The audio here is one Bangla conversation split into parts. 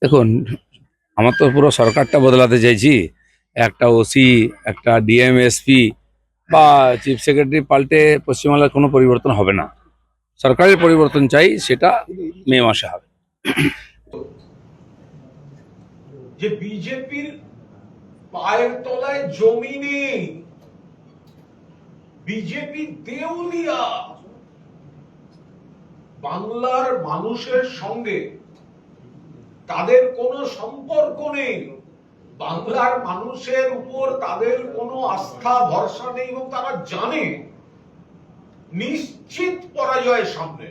দেখুন, আমার তো পুরো সরকারটা বদলাতে চাইছি। একটা ওসি, একটা ডিএম, এসপি বা চিফ সেক্রেটারি পাল্টে পশ্চিমবাংলার কোনো পরিবর্তন হবে না। সরকারের পরিবর্তন চাই, সেটা মে মাসে হবে। যে বিজেপির পায়ের তলায় জমি নেই, বিজেপি দেউলিয়া, বাংলার মানুষের সঙ্গে তাদের কোনো সম্পর্ক নেই, বাংলার মানুষের উপর তাদের কোনো আস্থা ভরসা নেই এবং তারা জানে নিশ্চিত পরাজয়ের সামনে।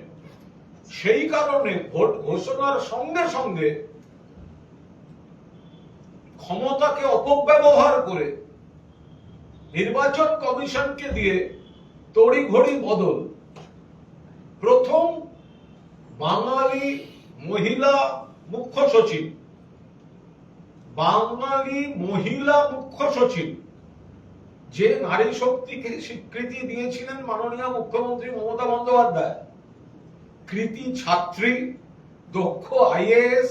সেই কারণে ভোট ঘোষণার সঙ্গে সঙ্গে ক্ষমতাকে অপব্যবহার করে নির্বাচন কমিশনকে দিয়ে তড়িঘড়ি বদল। প্রথম বাঙালি মহিলা মুখ্য সচিব, যে নারী শক্তিকে স্বীকৃতি দিয়েছিলেন মাননীয় মুখ্যমন্ত্রী মমতা বন্দ্যোপাধ্যায়, কৃতি ছাত্রী, দক্ষ আইএএস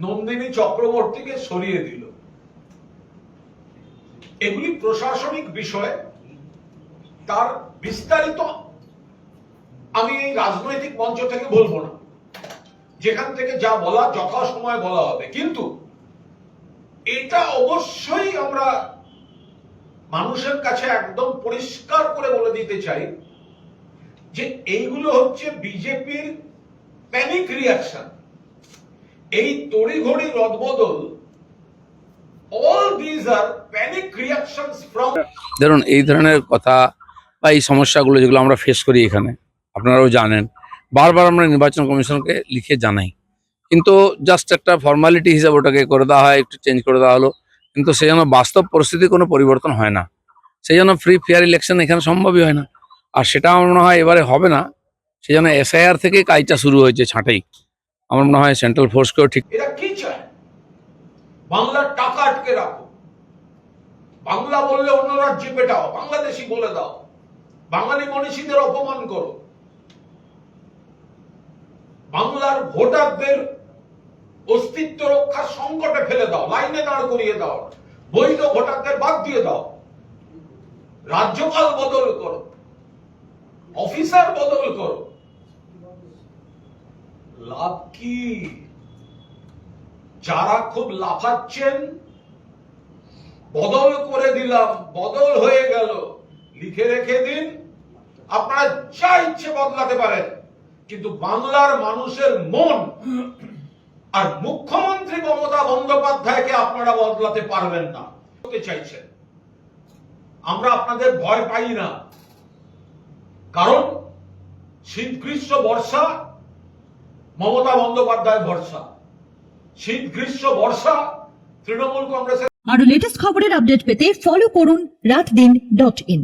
নন্দিনী চক্রবর্তীকে সরিয়ে দিল। এগুলি প্রশাসনিক বিষয়, তার বিস্তারিত আমি এই রাজনৈতিক মঞ্চ থেকে বলবো না, যেখান থেকে যা বলা যথাসময়ে বলা হবে। কিন্তু এটা অবশ্যই আমরা মানুষের কাছে একদম পরিষ্কার করে বলে দিতে চাই যে এইগুলো হচ্ছে বিজেপির প্যানিক রিয়াকশন। এই তড়িঘড়ি রদবদল, all these are panic reactions from। ধরুন, এই ধরনের কথা বা এই সমস্যাগুলো যেগুলো আমরা ফেস করি এখানে, আপনারাও জানেন, বারবার আমরা নির্বাচন কমিশনকে লিখে জানাই, কিন্তু জাস্ট একটা ফর্মালিটি হিসাবে ওটাকে করে দেওয়া হয়, একটু চেঞ্জ করে দেওয়া হলো, কিন্তু সেই জন্য বাস্তব পরিস্থিতি কোনো পরিবর্তন হয় না। সেই জন্য ফ্রি ফেয়ার ইলেকশন এখানে সম্ভবই হয় না, আর সেটা আমার মনে হয় এবারে হবে না। সেই জন্য এসআইআর থেকে কাজটা শুরু হয়েছে ছাঁটাই। আমার মনে হয় সেন্ট্রাল ফোর্সকেও ঠিক। এরা কি চায়? বাংলার টাকা আটকে রাখো, বাংলা বললে অন্য রাজ্যে পেটাও, বাংলাদেশি বলে দাও, বাঙালি মনীষীদের অপমান করো, বাংলার ভোটারদের অস্তিত্ব রক্ষার সংকটে ফেলে দাও, লাইনে দাঁড় করিয়ে দাও, বৈধ ভোটারদের বাদ দিয়ে দাও, রাজ্যপাল বদল করো, অফিসার বদল করো। লাভ কি? যারা খুব লাফাচ্ছেন, বদল করে দিলাম, বদল হয়ে গেল, লিখে রেখে দিন, আপনারা যা ইচ্ছে বদলাতে পারেন, কিন্তু বাংলার মানুষের মন আর মুখ্যমন্ত্রী মমতা বন্দ্যোপাধ্যায়কে আপনারা বদলাতে পারবেন না। চাইছেন, আমরা আপনাদের ভয় পাই না, কারণ শীত গ্রীষ্ম বর্ষা মমতা বন্দ্যোপাধ্যায় ভরসা, শীত গ্রীষ্ম বর্ষা তৃণমূল কংগ্রেসের। আরো লেটেস্ট খবরের আপডেট পেতে ফলো করুন রাতদিন.in।